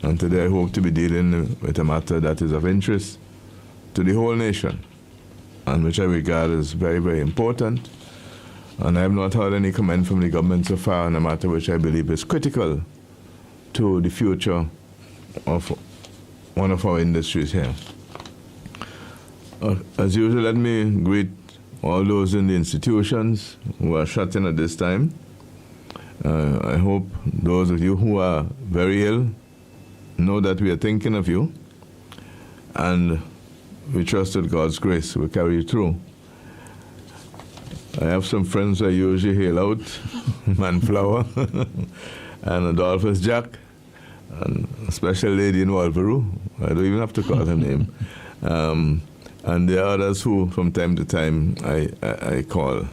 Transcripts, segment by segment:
And today I hope to be dealing with a matter that is of interest to the whole nation, and which I regard as very, very important. And I have not heard any comment from the government so far on a matter which I believe is critical to the future of one of our industries here. As usual, let me greet all those in the institutions who are shut in at this time. I hope those of you who are very ill know that we are thinking of you, and we trust that God's grace will carry you through. I have some friends I usually hail out, Manflower and Adolphus Jack, and a special lady in Walvaroo. I don't even have to call her name. And there are others who, from time to time, I call.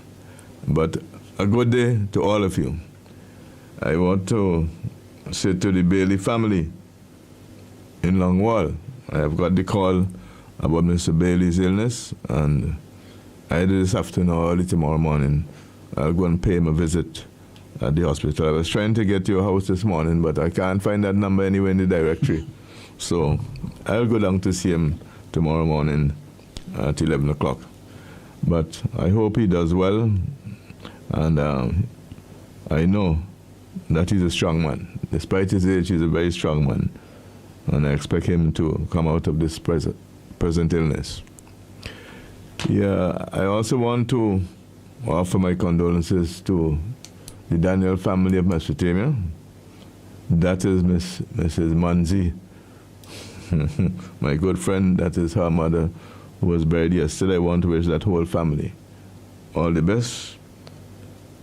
But a good day to all of you. I want to say to the Bailey family in Longwall, I have got the call about Mr. Bailey's illness, and either this afternoon or early tomorrow morning, I'll go and pay him a visit at the hospital. I was trying to get to your house this morning, but I can't find that number anywhere in the directory. So I'll go down to see him tomorrow morning at 11 o'clock. But I hope he does well, and I know that he's a strong man. Despite his age, he's a very strong man, and I expect him to come out of this present illness. Yeah, I also want to offer my condolences to the Daniel family of Mesopotamia. That is Mrs. Manzi, my good friend. That is her mother, who was buried yesterday. I want to wish that whole family all the best.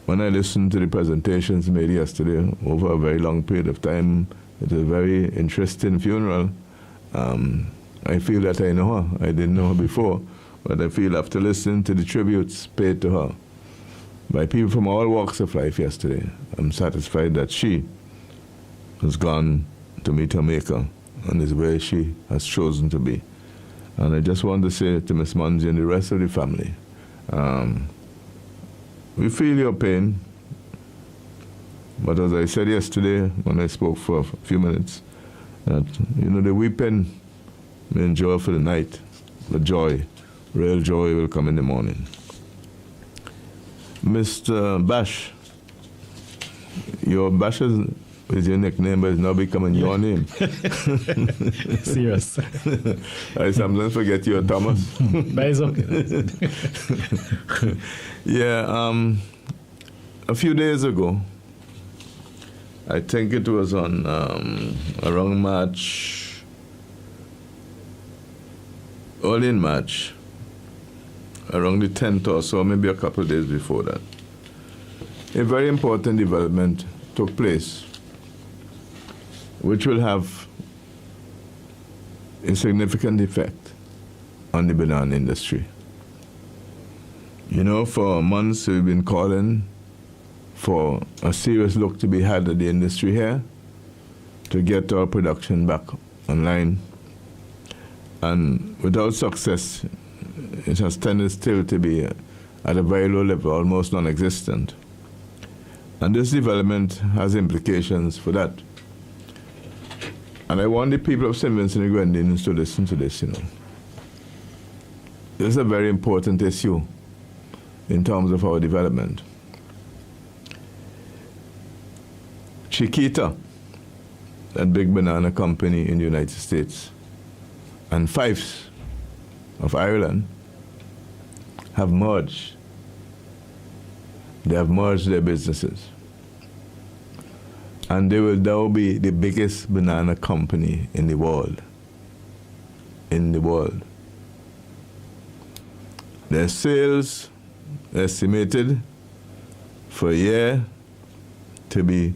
When I listened to the presentations made yesterday over a very long period of time, it was a very interesting funeral. I feel that I know her. I didn't know her before, but I feel after listening to the tributes paid to her by people from all walks of life yesterday, I'm satisfied that she has gone to meet her Maker and is where she has chosen to be. And I just want to say to Miss Munzi and the rest of the family, we feel your pain, but as I said yesterday when I spoke for a few minutes, that, the weeping may endure for the night, but joy, real joy, will come in the morning. Mr. Bash, your Bash is your nickname, but it's now becoming your name. Serious. I sometimes forget you're Thomas. But it's okay. Yeah, a few days ago, I think it was on around March, early in March, around the 10th or so, maybe a couple of days before that, a very important development took place, which will have a significant effect on the banana industry. For months we've been calling for a serious look to be had at the industry here to get our production back online. And without success, it has tended still to be at a very low level, almost non-existent. And this development has implications for that. And I want the people of St. Vincent and Grenadines to listen to this, This is a very important issue in terms of our development. Chiquita, that big banana company in the United States, and Fyffes of Ireland have merged. They have merged their businesses. And they will now be the biggest banana company in the world. Their sales estimated for a year to be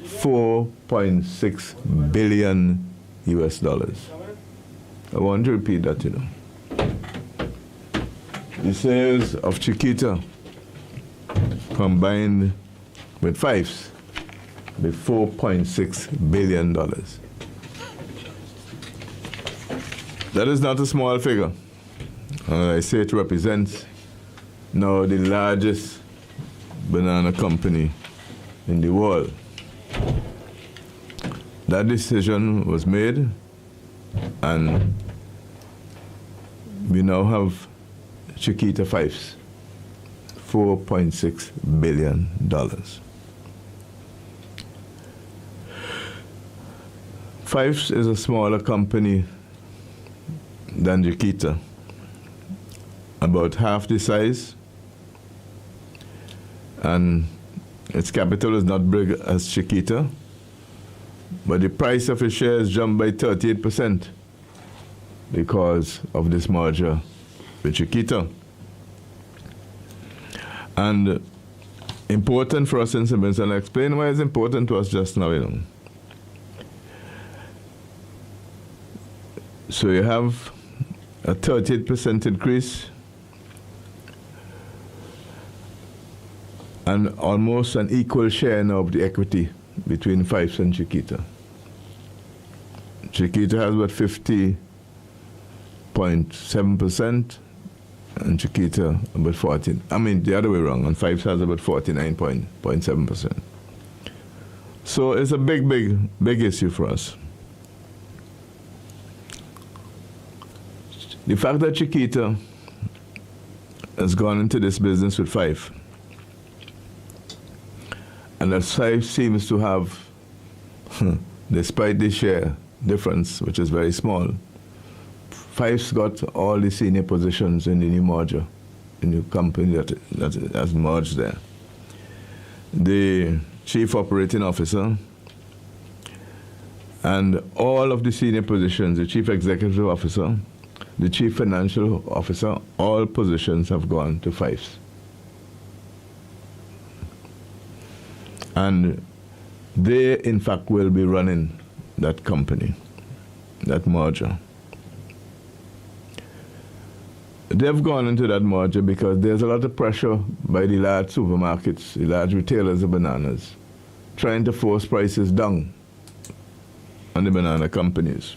$4.6 billion US. I want to repeat that, The sales of Chiquita combined with Fyffes be $4.6 billion. That is not a small figure. I say it represents now the largest banana company in the world. that decision was made, and we now have Chiquita Fyffes, $4.6 billion. Fyffes is a smaller company than Chiquita, about half the size, and its capital is not big as Chiquita, but the price of its shares jumped by 38% because of this merger with Chiquita. And important for us in Simmons, and I'll explain why it's important to us just now, So you have a 38% increase and almost an equal share now of the equity between Fyffes and Chiquita. Chiquita has about 50.7% and Chiquita about 14. I mean, the other way around, and Fyffes has about 49.7%. So it's a big issue for us. The fact that Chiquita has gone into this business with Fyffes, and that Fyffes seems to have, despite the share difference, which is very small, Fyffes got all the senior positions in the new merger, in the company that has merged there. The chief operating officer and all of the senior positions, the chief executive officer, the chief financial officer, all positions have gone to Fyffes. And they, in fact, will be running that company, that merger. They've gone into that merger because there's a lot of pressure by the large supermarkets, the large retailers of bananas, trying to force prices down on the banana companies.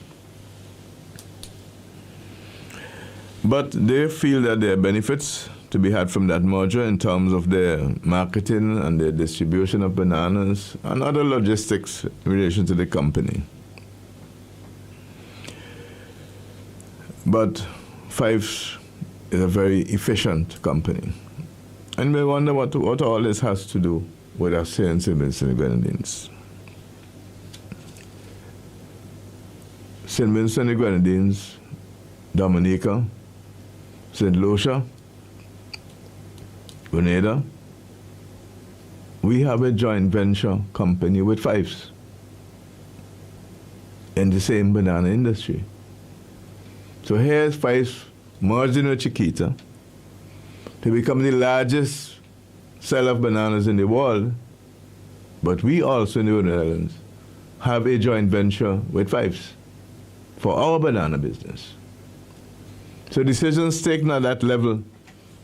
But they feel that there are benefits to be had from that merger in terms of their marketing and their distribution of bananas and other logistics in relation to the company. But Fyffes is a very efficient company. And we wonder what all this has to do with us here in St. Vincent and Grenadines. St. Vincent and Grenadines, Dominica, St. Lucia, Grenada, we have a joint venture company with Fyffes in the same banana industry. So here's Fyffes merging with Chiquita to become the largest seller of bananas in the world, but we also in the Netherlands have a joint venture with Fyffes for our banana business. So decisions taken at that level,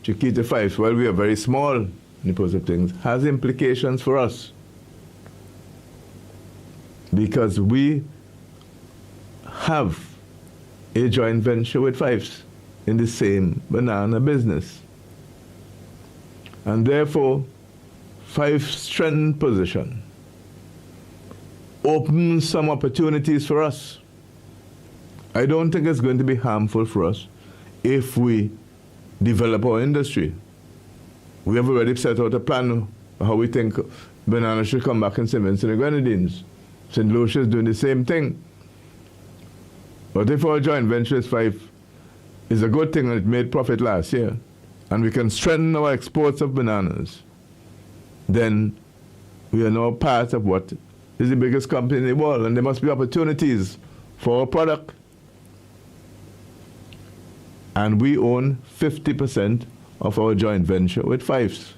Chiquita Fyffes, while we are very small in the purse of things, has implications for us. Because we have a joint venture with Fyffes in the same banana business. And therefore, Fyffes' strengthened position opens some opportunities for us. I don't think it's going to be harmful for us if we develop our industry. We have already set out a plan for how we think bananas should come back in St. Vincent and Grenadines. St. Lucia is doing the same thing. But if our joint venture is Fyffes, is a good thing and it made profit last year, and we can strengthen our exports of bananas, then we are now part of what is the biggest company in the world, and there must be opportunities for our product. And we own 50% of our joint venture with Fyffes.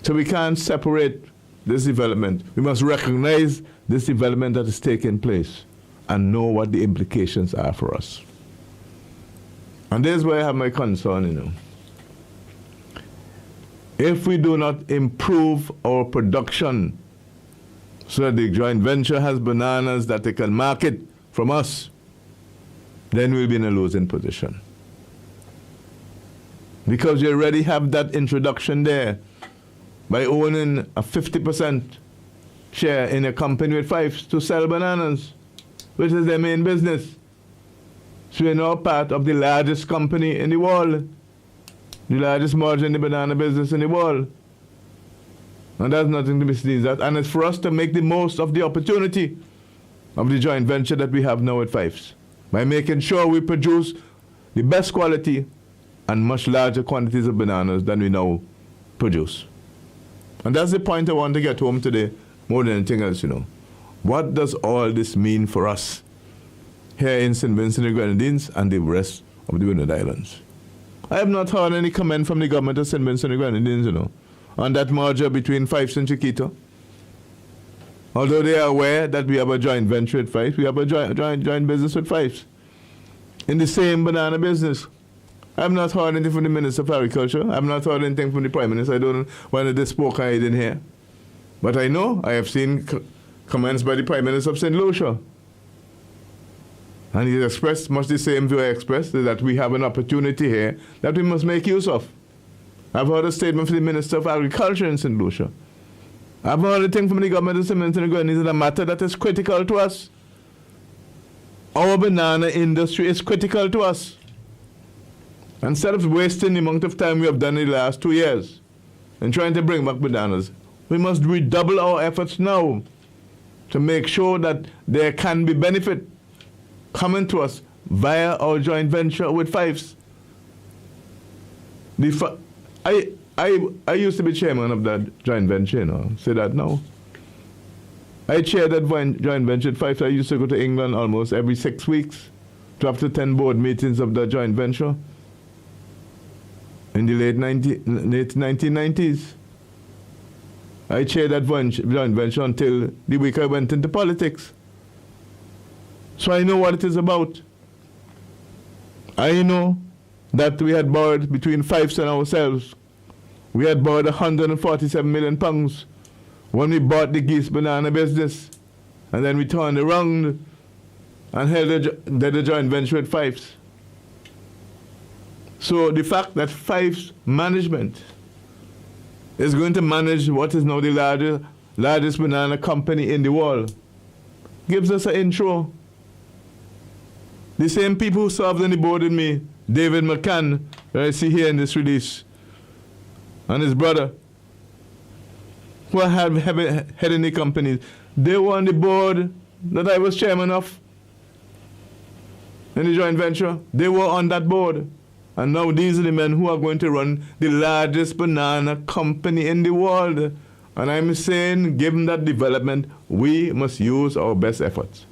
So we can't separate this development. We must recognize this development that is taking place and know what the implications are for us. And there's where I have my concern, If we do not improve our production so that the joint venture has bananas that they can market from us, then we'll be in a losing position. Because you already have that introduction there by owning a 50% share in a company with Fyffes to sell bananas, which is their main business. So we're now part of the largest company in the world, the largest margin in the banana business in the world. And that's nothing to be sneezed at. And it's for us to make the most of the opportunity of the joint venture that we have now with Fyffes, by making sure we produce the best quality and much larger quantities of bananas than we now produce. And that's the point I want to get home today, more than anything else, What does all this mean for us here in St. Vincent and the Grenadines and the rest of the Windward Islands? I have not heard any comment from the government of St. Vincent and the Grenadines, on that merger between Fyffes and Chiquita. Although they are aware that we have a joint venture with Fyffes, we have a joint business with Fyffes in the same banana business. I have not heard anything from the Minister of Agriculture. I have not heard anything from the Prime Minister. I don't know when they spoke, I didn't hear. But I know, I have seen comments by the Prime Minister of St. Lucia. And he expressed much the same view I expressed, that we have an opportunity here that we must make use of. I've heard a statement from the Minister of Agriculture in St. Lucia. I've heard a thing from the government of St. Vincent and the Grenadines, a matter that is critical to us. Our banana industry is critical to us. Instead of wasting the amount of time we have done in the last 2 years in trying to bring back bananas, we must redouble our efforts now to make sure that there can be benefit coming to us via our joint venture with Fyffes. I used to be chairman of that joint venture, say that now. I chaired that joint venture with Fyffes. I used to go to England almost every 6 weeks to up to 10 board meetings of the joint venture in the late 1990s. I chaired that joint venture until the week I went into politics. So I know what it is about. I know that we had borrowed between Fyffes and ourselves. We had borrowed £147 million when we bought the geese banana business. And then we turned around and did a joint venture with Fyffes. So the fact that Fyffes management is going to manage what is now the largest banana company in the world gives us an intro. The same people who served on the board with me, David McCann, that I see here in this release, and his brother, who are heading the companies, they were on the board that I was chairman of in the joint venture. They were on that board. And now these are the men who are going to run the largest banana company in the world. And I'm saying, given that development, we must use our best efforts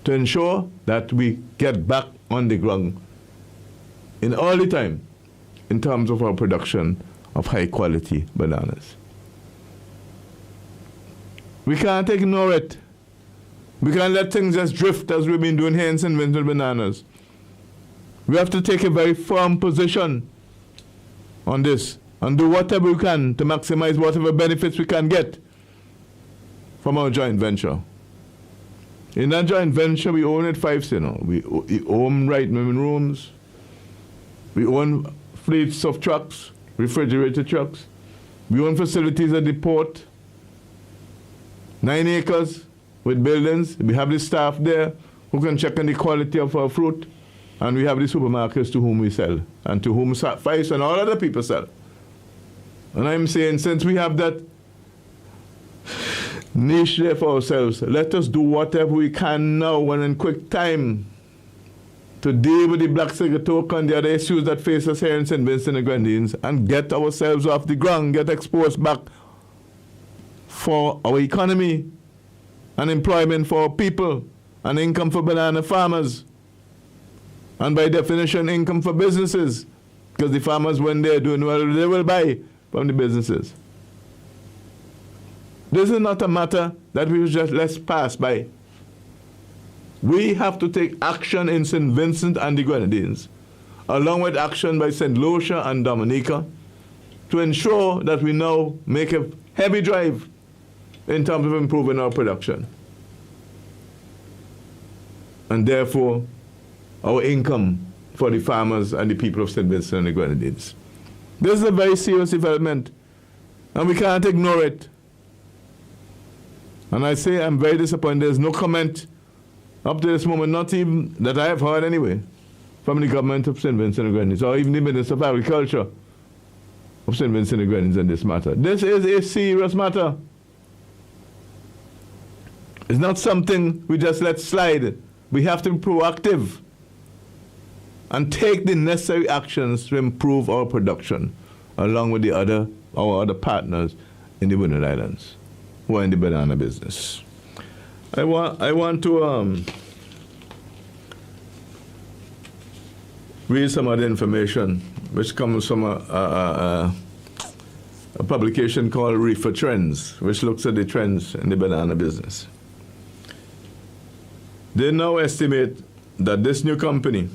to ensure that we get back on the ground in early time in terms of our production of high-quality bananas. We can't ignore it. We can't let things just drift as we've been doing here in St. Vincent Bananas. We have to take a very firm position on this and do whatever we can to maximize whatever benefits we can get from our joint venture. In that joint venture, we own it Fyffes, We own right women rooms. We own fleets of trucks, refrigerated trucks. We own facilities at the port, 9 acres with buildings. We have the staff there who can check on the quality of our fruit. And we have the supermarkets to whom we sell, and to whom Fyffes and all other people sell. And I'm saying, since we have that niche there for ourselves, let us do whatever we can now and in quick time to deal with the black sigatoka and the other issues that face us here in St. Vincent and the Grenadines and get ourselves off the ground, get exports back for our economy and employment for our people and income for banana farmers. And by definition, income for businesses, because the farmers, when they're doing well, they will buy from the businesses. This is not a matter that we just let pass by. We have to take action in St. Vincent and the Grenadines, along with action by St. Lucia and Dominica, to ensure that we now make a heavy drive in terms of improving our production. And therefore, our income for the farmers and the people of St. Vincent and the Grenadines. This is a very serious development, and we can't ignore it. And I say I'm very disappointed. There's no comment up to this moment, not even that I have heard anyway, from the government of St. Vincent and Grenadines, or even the Minister of Agriculture of St. Vincent and Grenadines on this matter. This is a serious matter. It's not something we just let slide. We have to be proactive and take the necessary actions to improve our production, along with our other partners in the Windward Islands who are in the banana business. I want to read some of the information which comes from a publication called Reefer Trends, which looks at the trends in the banana business. They now estimate that this new company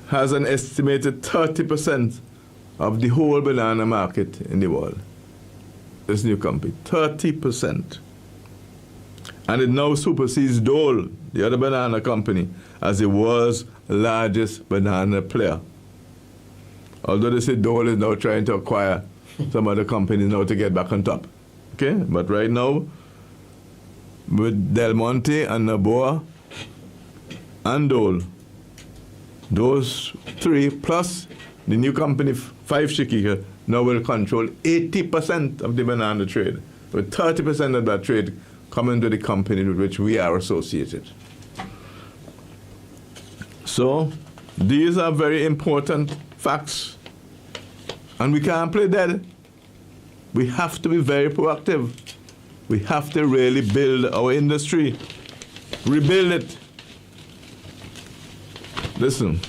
has an estimated 30% of the whole banana market in the world. This new company, 30%. And it now supersedes Dole, the other banana company, as the world's largest banana player. Although they say Dole is now trying to acquire some other companies now to get back on top. Okay? But right now, with Del Monte and Naboa and Dole, those three plus the new company Fyffes Chiquita now will control 80% of the banana trade, with 30% of that trade coming to the company with which we are associated. So these are very important facts, and we can't play dead. We have to be very proactive. We have to really build our industry, rebuild it. Listen,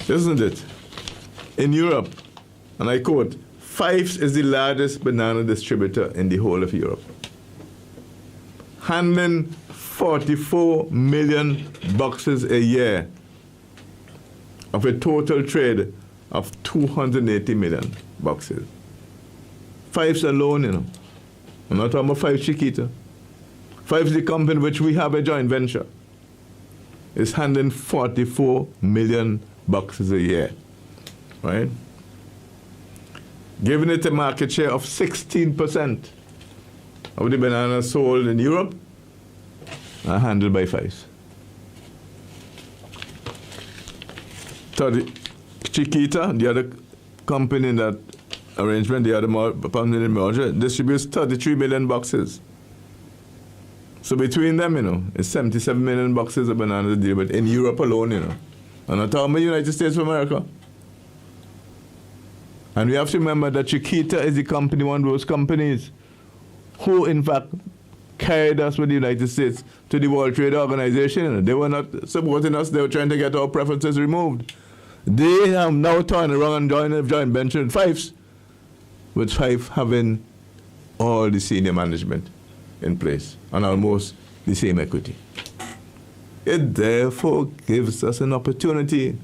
isn't it? In Europe, and I quote, Fyffes is the largest banana distributor in the whole of Europe, handling 44 million boxes a year of a total trade of 280 million boxes. Fyffes alone, you know. I'm not talking about Fyffes Chiquita. Fyffes, the company which we have a joint venture, is handling 44 million boxes a year, right? Giving it a market share of 16% of the bananas sold in Europe are handled by Fyffes. Chiquita, the other company in that arrangement, the other company in merger, distributes 33 million boxes. So between them, you know, it's 77 million boxes of bananas a day, but in Europe alone, you know. And I'm talking about the United States of America. And we have to remember that Chiquita is the company, one of those companies who, in fact, carried us with the United States to the World Trade Organization. You know. They were not supporting us. They were trying to get our preferences removed. They have now turned around and joined a joint venture with Fyffes, with Fyffes having all the senior management in place and almost the same equity. It therefore gives us an opportunity.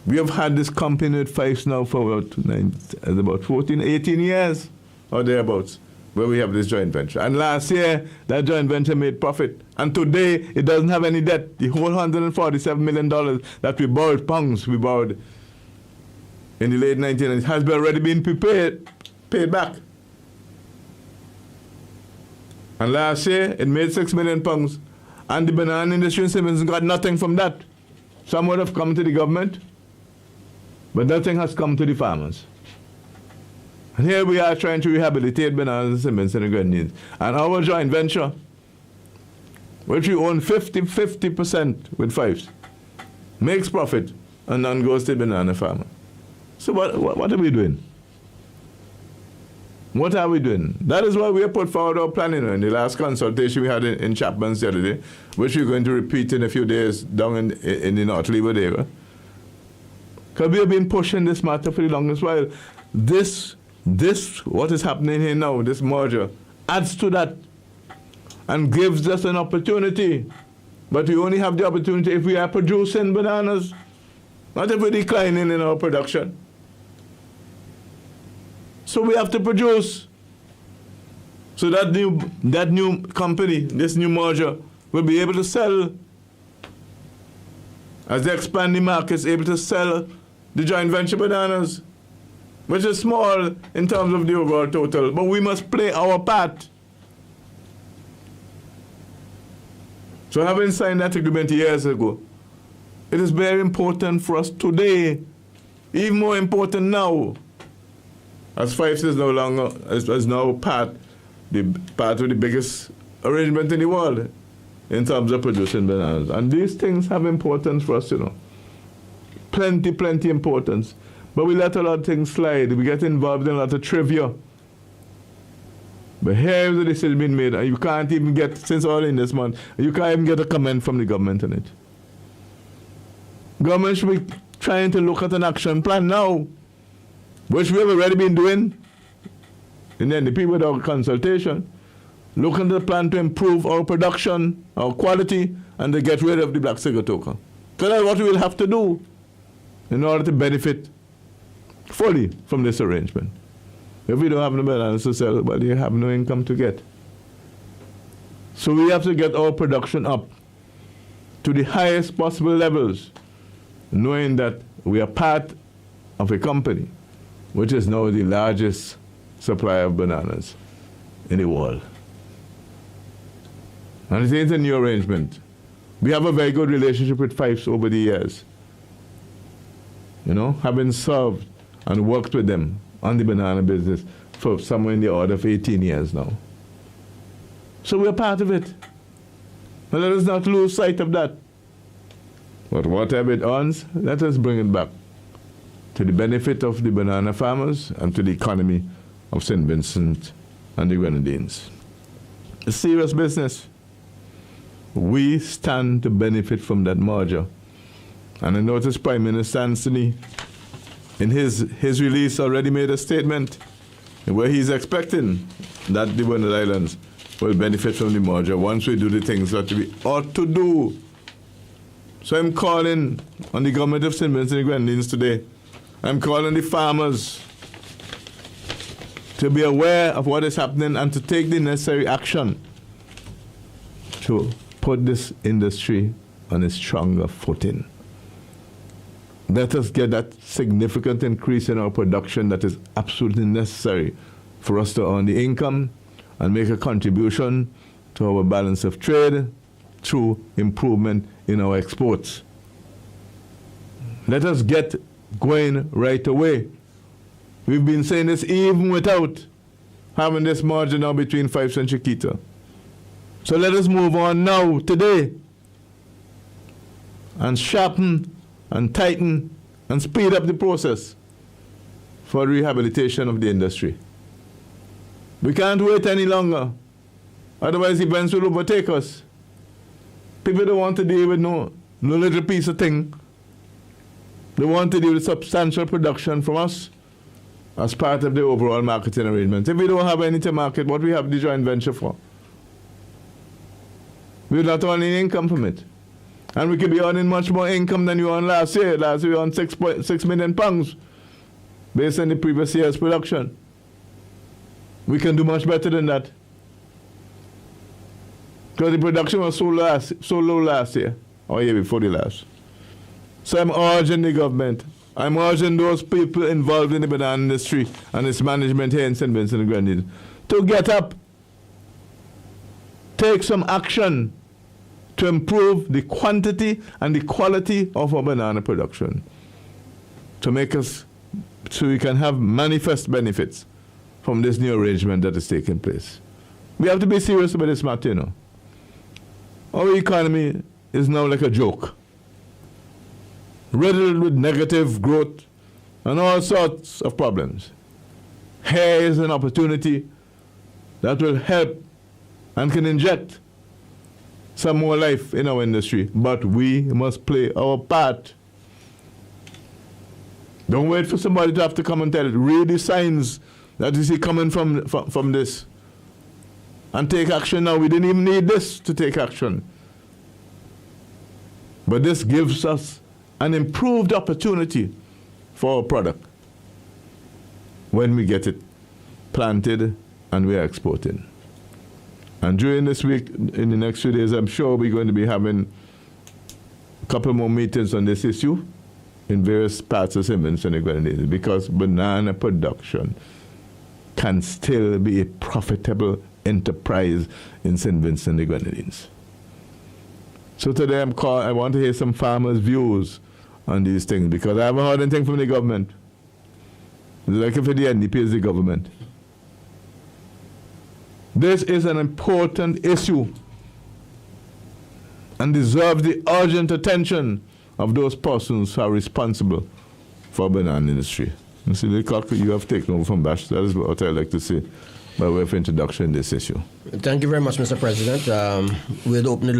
We have had this company with Fyffes now for about 14, 18 years or thereabouts, where we have this joint venture. And last year, that joint venture made profit. And today, it doesn't have any debt. The whole $147 million that we borrowed, pounds we borrowed in the late 1990s, has already been paid back. And last year, it made £6 million. And the banana industry in St. Vincent got nothing from that. Some would have come to the government, but nothing has come to the farmers. And here we are trying to rehabilitate bananas in St. Vincent and Grenadines. And our joint venture, which we own 50% with Fyffes, makes profit and none goes to the banana farmer. So what are we doing? What are we doing? That is why we have put forward our planning in the last consultation we had in Chapman's the other day, which we're going to repeat in a few days down in the North Leeward area. Because we have been pushing this matter for the longest while. This, what is happening here now, this merger, adds to that and gives us an opportunity. But we only have the opportunity if we are producing bananas, not if we're declining in our production. So we have to produce. So that new company, this new merger, will be able to sell, as they expand the markets, able to sell the joint venture bananas. which is small in terms of the overall total, but we must play our part. So having signed that agreement years ago, it is very important for us today, even more important now, as Fyffes is no longer, is now part of the biggest arrangement in the world in terms of producing bananas. And these things have importance for us, Plenty importance. But we let a lot of things slide. We get involved in a lot of trivia. But here is the decision being made, and you can't even get, since early in this month, you can't even get a comment from the government on it. Government should be trying to look at an action plan now, which we have already been doing in the NDP with our consultation. Look at the plan to improve our production, our quality, and to get rid of the black sugar token. So that's what we will have to do in order to benefit fully from this arrangement. If we don't have no bananas to sell, well, you have no income to get. So we have to get our production up to the highest possible levels, knowing that we are part of a company which is now the largest supplier of bananas in the world. And it ain't a new arrangement. We have a very good relationship with Fyffes over the years. Having served and worked with them on the banana business for somewhere in the order of 18 years now. So we're part of it. But let us not lose sight of that. But whatever it earns, let us bring it back to the benefit of the banana farmers and to the economy of St. Vincent and the Grenadines. It's serious business. We stand to benefit from that merger. And I notice Prime Minister Anthony, in his release, already made a statement where he's expecting that the Bernard Islands will benefit from the merger once we do the things that we ought to do. So I'm calling on the government of St. Vincent and the Grenadines today. I'm calling the farmers to be aware of what is happening and to take the necessary action to put this industry on a stronger footing. Let us get that significant increase in our production that is absolutely necessary for us to earn the income and make a contribution to our balance of trade through improvement in our exports. Let us get going right away. We've been saying this even without having this margin now between Fyffes and Chiquita. So let us move on now, today, and sharpen and tighten and speed up the process for rehabilitation of the industry. We can't wait any longer. Otherwise, events will overtake us. People don't want to deal with no little piece of thing. They want to deal with substantial production from us as part of the overall marketing arrangement. If we don't have any to market, what we have the joint venture for? We will not earn any income from it. And we could be earning much more income than we earned last year. Last year we earned £6 million based on the previous year's production. We can do much better than that. Because the production was so low last year, or year before the last. So I'm urging the government, I'm urging those people involved in the banana industry and its management here in St. Vincent and Grenadines to get up, take some action to improve the quantity and the quality of our banana production, to make us, so we can have manifest benefits from this new arrangement that is taking place. We have to be serious about this matter, Our economy is now like a joke, riddled with negative growth and all sorts of problems. Here is an opportunity that will help and can inject some more life in our industry, but we must play our part. Don't wait for somebody to have to come and tell it. Read the signs that you see coming from this and take action now. We didn't even need this to take action. But this gives us an improved opportunity for our product when we get it planted and we are exporting. And during this week, in the next few days, I'm sure we're going to be having a couple more meetings on this issue in various parts of St. Vincent and the Grenadines, because banana production can still be a profitable enterprise in St. Vincent and the Grenadines. So today I want to hear some farmers' views on these things, because I haven't heard anything from the government. It's like if the NDP is the government. This is an important issue and deserves the urgent attention of those persons who are responsible for the banana industry. Mr. Leacock, you have taken over from Bash. That is what I'd like to say by way of introduction in this issue. Thank you very much, Mr. President. We'll open the